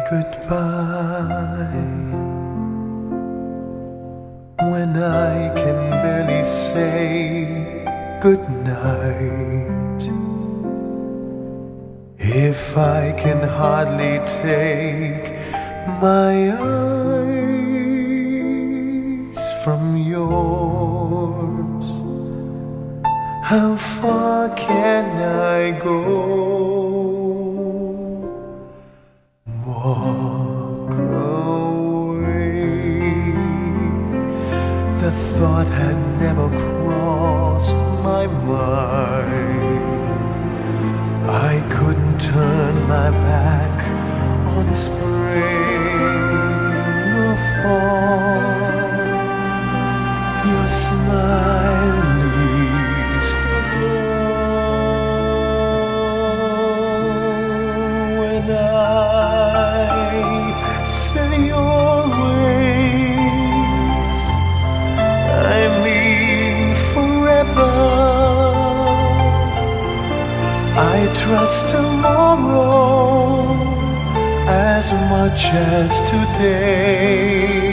goodbye when I can barely say goodnight, if I can hardly take my eyes from yours? How far can I go? Walk away. The thought had never crossed my mind. I couldn't turn my back on spring or fall. Your smile leads to all. When I say always, I mean forever. I trust tomorrow as much as today.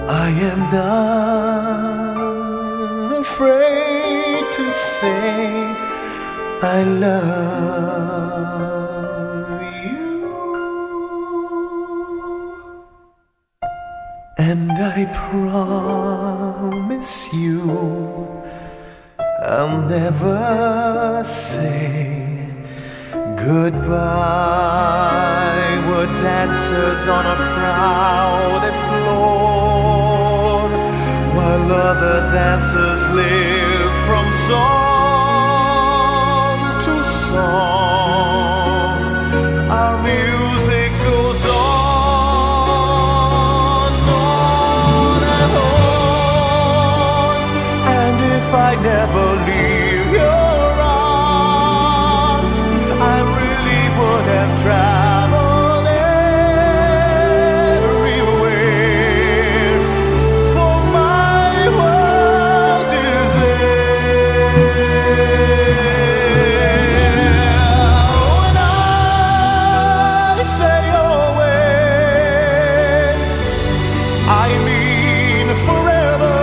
I am not afraid to say I love you, and I promise you I'll never say goodbye. We're dancers on a crowded floor, while other dancers live from song to song. Our music goes on and on. And if I never leave your arms, I really would have traveled everywhere, for my world is there. When I say always, I mean forever.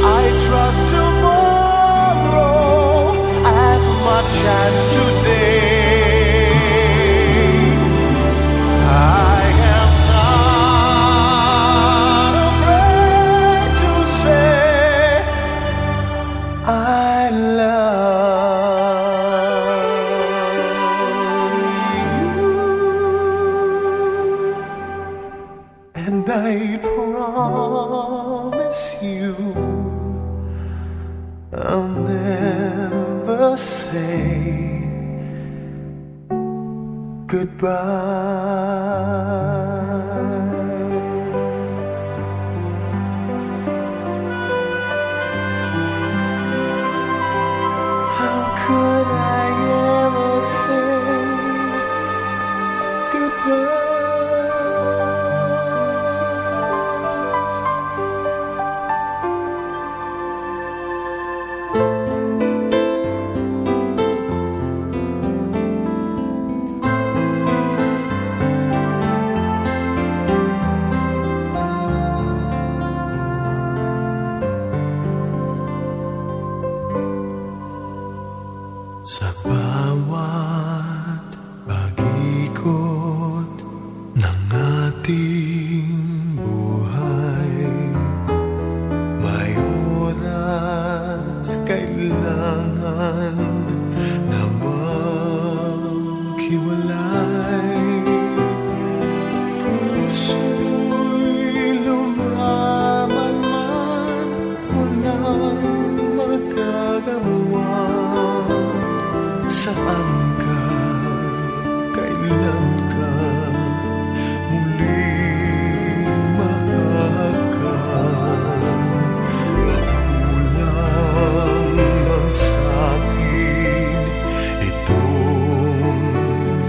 I trust tomorrow as much as today. I am not afraid to say I love you, and I promise you I'll never say goodbye. How could I ever say goodbye? Sa bawat pag-ikot ng ating buhay, may oras kailangan na maghiwalay. Puso'y lumaban man, walang magagawa. Saan ka, kailan ka muling mahagkan? Kulang man sa'kin itong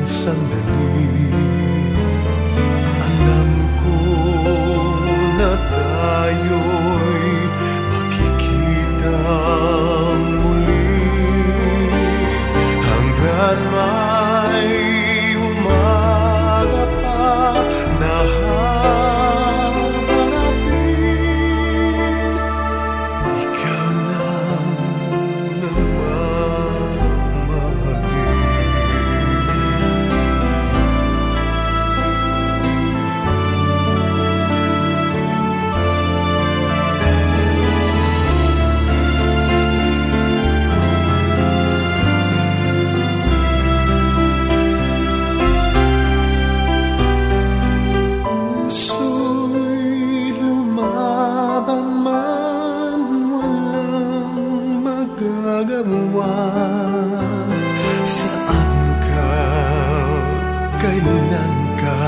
sandali. Alam ko na tayo'y makikita muli. Kailan may umaga pa na hahanapin, ikaw lang ang mamahalin. Puso'y lumaban man, walang magagawa. Saan ka, kailan ka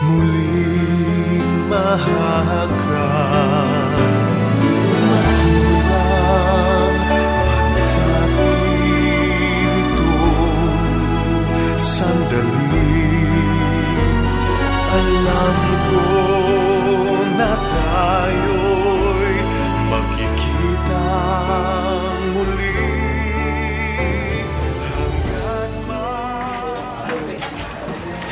muling mahahagan? Magulang man sa atin itong sandali. Alam ko na tayo'y magkikita muli hanggat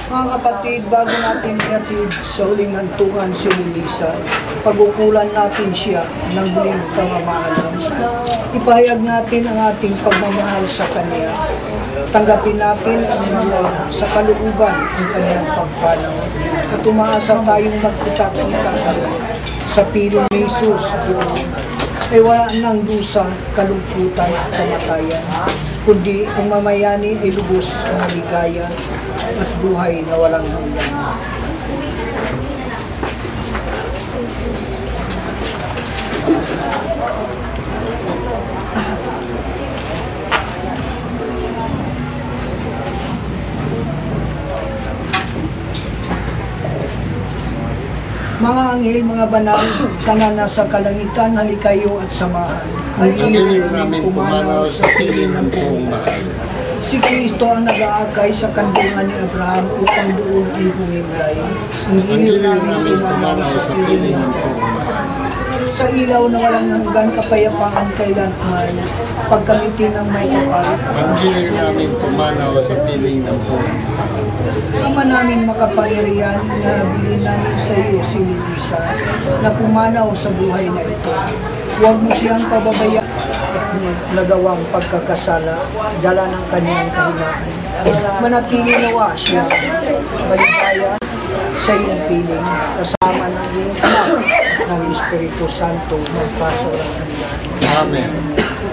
Mga kapatid, bago natin ihatid sa huling hantungan si Melissa, pag-ukulan natin siya ng huling pamamahalan. Ipahayag natin ang ating pagmamahal sa Kanya. Tanggapin natin ang mga sa kalooban ang Kanyang pagpanaw. At umaasa tayong magkita-kita sa piling ni Jesus ay wala nang dusa, kalungkutan at kamatayan, kundi ang mamayani ay lubos ang maligaya at buhay na walang hanggan. Mga anghel, mga banal, kana nasa kalangitan, halikayo at samahan. Ang iliw namin pumanaw sa piling ng buong mahal. Si Kristo ang nag-aakay sa kandungan ni Abraham upang doon ay humimlay. Ang Ang iliw namin pumanaw sa piling ng buong mahal. Sa ilaw na walang hanggan, kapayapaan kailanman, pagkamitin ng may kapal. Ang iliw namin pumanaw sa piling ng buong mahal. Ama namin makapangyarihan, nabili namin sa iyo si Melissa na pumanaw sa buhay na ito. Huwag mo siyang pababayaan at nagawang pagkakasala, dala ng kanyang kahinaan. Manatili nawa siya, maligaya sa iyong piling, kasama ng iyong anak ng Espiritu Santo magpasawalang hanggan. Amen.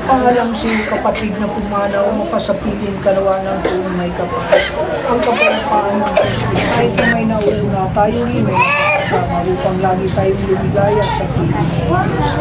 Pangalam si kapatid na pumanaw, mapasapiling kanawa ng buong may kapal. Ang kapayapaan ng Diyos, kahit na may nauna, tayo rin ay nakakasama upang lagi tayong lumigaya sa piling ng Diyos.